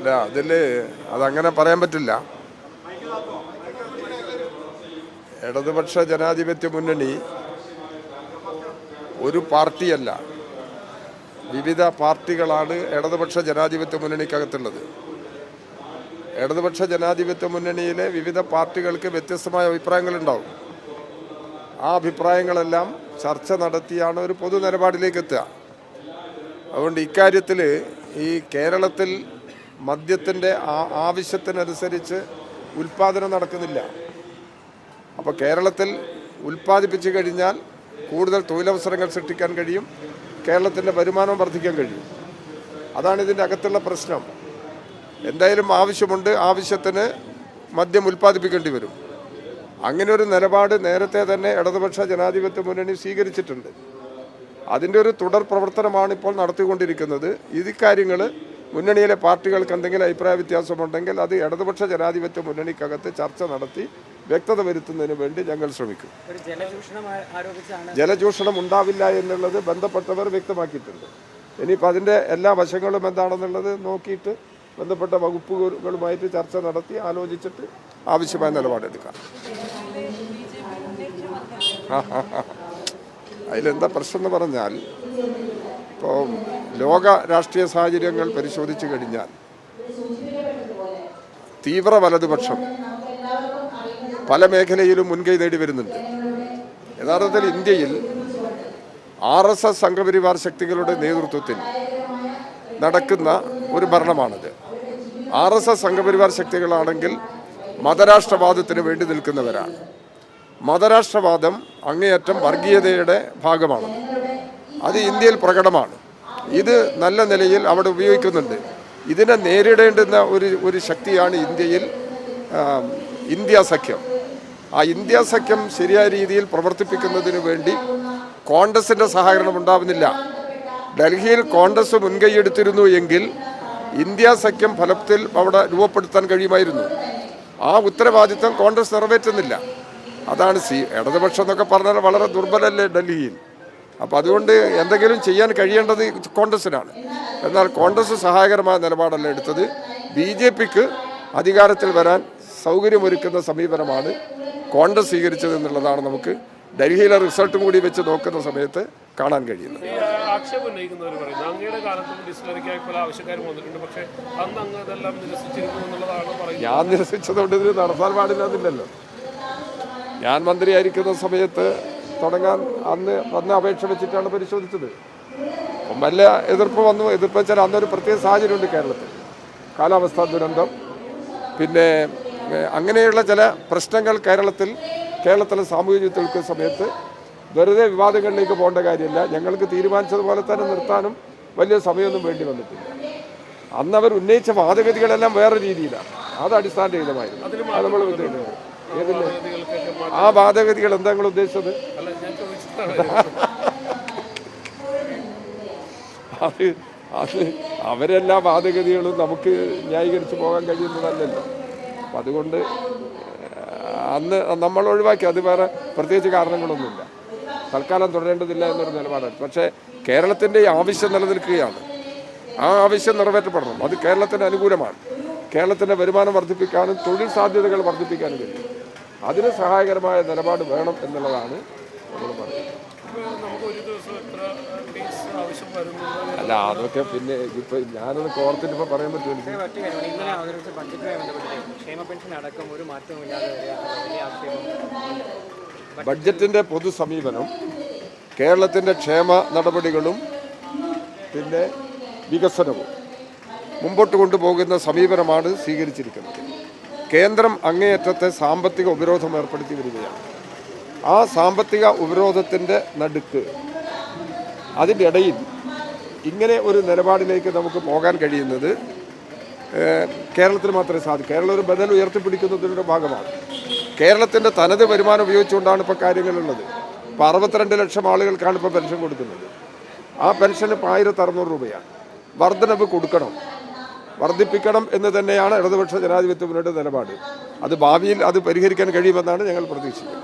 അല്ല അതങ്ങനെ പറയാൻ പറ്റില്ല. ഇടതുപക്ഷ ജനാധിപത്യ മുന്നണി ഒരു പാർട്ടിയല്ല, വിവിധ പാർട്ടികളാണ് ഇടതുപക്ഷ ജനാധിപത്യ മുന്നണിക്കകത്തുള്ളത്. ഇടതുപക്ഷ ജനാധിപത്യ മുന്നണിയിലെ വിവിധ പാർട്ടികൾക്ക് വ്യത്യസ്തമായ അഭിപ്രായങ്ങളുണ്ടാവും. ആ അഭിപ്രായങ്ങളെല്ലാം ചർച്ച നടത്തിയാണ് ഒരു പൊതു നിലപാടിലേക്ക് എത്തുക. അതുകൊണ്ട് ഇക്കാര്യത്തിൽ ഈ കേരളത്തിൽ മദ്യത്തിൻ്റെ ആവശ്യത്തിനനുസരിച്ച് ഉൽപ്പാദനം നടക്കുന്നില്ല. അപ്പോൾ കേരളത്തിൽ ഉൽപ്പാദിപ്പിച്ചു കഴിഞ്ഞാൽ കൂടുതൽ തൊഴിലവസരങ്ങൾ സൃഷ്ടിക്കാൻ കഴിയും, കേരളത്തിൻ്റെ വരുമാനം വർദ്ധിക്കാൻ കഴിയും. അതാണ് ഇതിൻ്റെ അകത്തുള്ള പ്രശ്നം. എന്തായാലും ആവശ്യമുണ്ട്, ആവശ്യത്തിന് മദ്യം ഉൽപ്പാദിപ്പിക്കേണ്ടി വരും. അങ്ങനെ ഒരു നിലപാട് നേരത്തെ തന്നെ ഇടതുപക്ഷ ജനാധിപത്യ മുന്നണി സ്വീകരിച്ചിട്ടുണ്ട്. അതിൻ്റെ ഒരു തുടർ പ്രവർത്തനമാണ് ഇപ്പോൾ നടത്തിക്കൊണ്ടിരിക്കുന്നത്. ഈ കാര്യങ്ങൾ മുന്നണിയിലെ പാർട്ടികൾക്ക് എന്തെങ്കിലും അഭിപ്രായ വ്യത്യാസമുണ്ടെങ്കിൽ അത് ഇടതുപക്ഷ ജനാധിപത്യ മുന്നണിക്കകത്ത് ചർച്ച നടത്തി വ്യക്തത വരുത്തുന്നതിന് വേണ്ടി ഞങ്ങൾ ശ്രമിക്കും. ജലചൂഷണം ഉണ്ടാവില്ല എന്നുള്ളത് ബന്ധപ്പെട്ടവർ വ്യക്തമാക്കിയിട്ടുണ്ട്. ഇനിയിപ്പോൾ അതിൻ്റെ എല്ലാ വശങ്ങളും എന്താണെന്നുള്ളത് നോക്കിയിട്ട് ബന്ധപ്പെട്ട വകുപ്പുകളുമായിട്ട് ചർച്ച നടത്തി ആലോചിച്ചിട്ട് ആവശ്യമായ നിലപാടെടുക്കാം. അതിലെന്താ പ്രശ്നം എന്ന് പറഞ്ഞാൽ, ഇപ്പോൾ ലോക രാഷ്ട്രീയ സാഹചര്യങ്ങൾ പരിശോധിച്ചു കഴിഞ്ഞാൽ തീവ്ര വലതുപക്ഷം പല മേഖലയിലും മുൻകൈ നേടി വരുന്നുണ്ട്. യഥാർത്ഥത്തിൽ ഇന്ത്യയിൽ RSS സംഘപരിവാർ ശക്തികളുടെ നേതൃത്വത്തിൽ നടക്കുന്ന ഒരു ഭരണമാണിത്. RSS സംഘപരിവാർ ശക്തികളാണെങ്കിൽ മതരാഷ്ട്രവാദത്തിന് വേണ്ടി നിൽക്കുന്നവരാണ്. മതരാഷ്ട്രവാദം അങ്ങേയറ്റം വർഗീയതയുടെ ഭാഗമാണ്. അത് ഇന്ത്യയിൽ പ്രകടമാണ്. ഇത് നല്ല നിലയിൽ അവിടെ ഉപയോഗിക്കുന്നുണ്ട്. ഇതിനെ നേരിടേണ്ടുന്ന ഒരു ശക്തിയാണ് ഇന്ത്യയിൽ ഇന്ത്യ സഖ്യം. ആ ഇന്ത്യ സഖ്യം ശരിയായ രീതിയിൽ പ്രവർത്തിപ്പിക്കുന്നതിന് വേണ്ടി കോൺഗ്രസിൻ്റെ സഹകരണം ഉണ്ടാവുന്നില്ല. ഡൽഹിയിൽ കോൺഗ്രസ് മുൻകൈയെടുത്തിരുന്നു എങ്കിൽ ഇന്ത്യ സഖ്യം ഫലത്തിൽ അവിടെ രൂപപ്പെടുത്താൻ കഴിയുമായിരുന്നു. ആ ഉത്തരവാദിത്വം കോൺഗ്രസ് നിറവേറ്റുന്നില്ല. അതാണ് ഇടതുപക്ഷം എന്നൊക്കെ പറഞ്ഞാൽ വളരെ ദുർബലല്ലേ ഡൽഹിയിൽ. അപ്പോൾ അതുകൊണ്ട് എന്തെങ്കിലും ചെയ്യാൻ കഴിയേണ്ടത് കോൺഗ്രസിനാണ്. എന്നാൽ കോൺഗ്രസ് സഹായകരമായ നിലപാടല്ല എടുത്തത്. BJPക്ക് അധികാരത്തിൽ വരാൻ സൗകര്യമൊരുക്കുന്ന സമീപനമാണ് കോൺഗ്രസ് സ്വീകരിച്ചത് എന്നുള്ളതാണ് നമുക്ക് ഡൽഹിയിലെ റിസൾട്ടും കൂടി വെച്ച് നോക്കുന്ന സമയത്ത് കാണാൻ കഴിയുന്നത്. ഞാൻ നിരസിച്ചതുകൊണ്ട് ഇതിന് നടത്താൻ പാടില്ലാതില്ലല്ലോ. ഞാൻ മന്ത്രിയായിരിക്കുന്ന സമയത്ത് തുടങ്ങാൻ വന്ന അപേക്ഷ വെച്ചിട്ടാണ് പരിശോധിച്ചത്. വല്ല എതിർപ്പ് വന്നു. എതിർപ്പ് വെച്ചാൽ അന്നൊരു പ്രത്യേക സാഹചര്യമുണ്ട് കേരളത്തിൽ, കാലാവസ്ഥാ ദുരന്തം, പിന്നെ അങ്ങനെയുള്ള ചില പ്രശ്നങ്ങൾ കേരളത്തിലെ സാമൂഹ്യ ജീവിതത്തിൽ സമയത്ത് വെറുതെ വിവാദങ്ങളിലേക്ക് പോകേണ്ട കാര്യമില്ല. ഞങ്ങൾക്ക് തീരുമാനിച്ചതുപോലെ തന്നെ നിർത്താനും വലിയ സമയമൊന്നും വേണ്ടി വന്നിട്ടില്ല. അന്ന് അവർ ഉന്നയിച്ച വാദഗതികളെല്ലാം വേറെ രീതിയിലാണ്. അത് അടിസ്ഥാനരഹിതമായിരുന്നു. അത് നമ്മൾ ഉദ്ദേശിക്കുന്നത് ഏതില്ലേ? ആ വാദഗതികൾ എന്താ നിങ്ങൾ ഉദ്ദേശിച്ചത്? അത് അവരെല്ലാ വാദഗതികളും നമുക്ക് ന്യായീകരിച്ച് പോകാൻ കഴിയുന്നതല്ലല്ലോ. അപ്പം അതുകൊണ്ട് അന്ന് നമ്മൾ ഒഴിവാക്കി. അത് വേറെ പ്രത്യേകിച്ച് കാരണങ്ങളൊന്നുമില്ല. തൽക്കാലം തുടരേണ്ടതില്ല എന്നൊരു നിലപാടാണ്. പക്ഷേ കേരളത്തിൻ്റെ ഈ ആവശ്യം നിലനിൽക്കുകയാണ്. ആ ആവശ്യം നിറവേറ്റപ്പെടണം. അത് കേരളത്തിന് അനുകൂലമാണ്. കേരളത്തിൻ്റെ വരുമാനം വർദ്ധിപ്പിക്കാനും തൊഴിൽ സാധ്യതകൾ വർദ്ധിപ്പിക്കാനും കഴിയും. അതിന് സഹായകരമായ നിലപാട് വേണം എന്നുള്ളതാണ് നമ്മൾ പറയുന്നത്. അല്ല, അതൊക്കെ പിന്നെ ഇപ്പം ഞാനത് കോർത്തിട്ട് ഇപ്പോൾ പറയാൻ പറ്റുമോ? ബഡ്ജറ്റിൻ്റെ പൊതു സമീപനം കേരളത്തിൻ്റെ ക്ഷേമ നടപടികളും പിന്നെ വികസനവും മുമ്പോട്ട് കൊണ്ടുപോകുന്ന സമീപനമാണ് സ്വീകരിച്ചിരിക്കുന്നത്. കേന്ദ്രം അങ്ങേയറ്റത്തെ സാമ്പത്തിക ഉപരോധം ഏർപ്പെടുത്തി വരികയാണ്. ആ സാമ്പത്തിക ഉപരോധത്തിൻ്റെ നടുക്ക് അതിൻ്റെ ഇടയിൽ ഇങ്ങനെ ഒരു നിലപാടിലേക്ക് നമുക്ക് പോകാൻ കഴിയുന്നത് കേരളത്തിന് മാത്രമേ സാധിക്കൂ. കേരളം ഒരു ബദൽ ഉയർത്തിപ്പിടിക്കുന്നതിൻ്റെ ഭാഗമാണ്. കേരളത്തിൻ്റെ തനത് വരുമാനം ഉപയോഗിച്ചുകൊണ്ടാണ് ഇപ്പോൾ കാര്യങ്ങളുള്ളത്. ഇപ്പോൾ 62 ലക്ഷം ആളുകൾക്കാണ് ഇപ്പോൾ പെൻഷൻ കൊടുക്കുന്നത്. ആ പെൻഷൻ ഇപ്പോൾ 1600 രൂപയാണ്. വർധനവ് വർദ്ധിപ്പിക്കണം എന്ന് തന്നെയാണ് ഇടതുപക്ഷ ജനാധിപത്യ മുന്നണിയുടെ നിലപാട്. അത് ഭാവിയിൽ അത് പരിഹരിക്കാൻ കഴിയുമെന്നാണ് ഞങ്ങൾ പ്രതീക്ഷിക്കുന്നത്.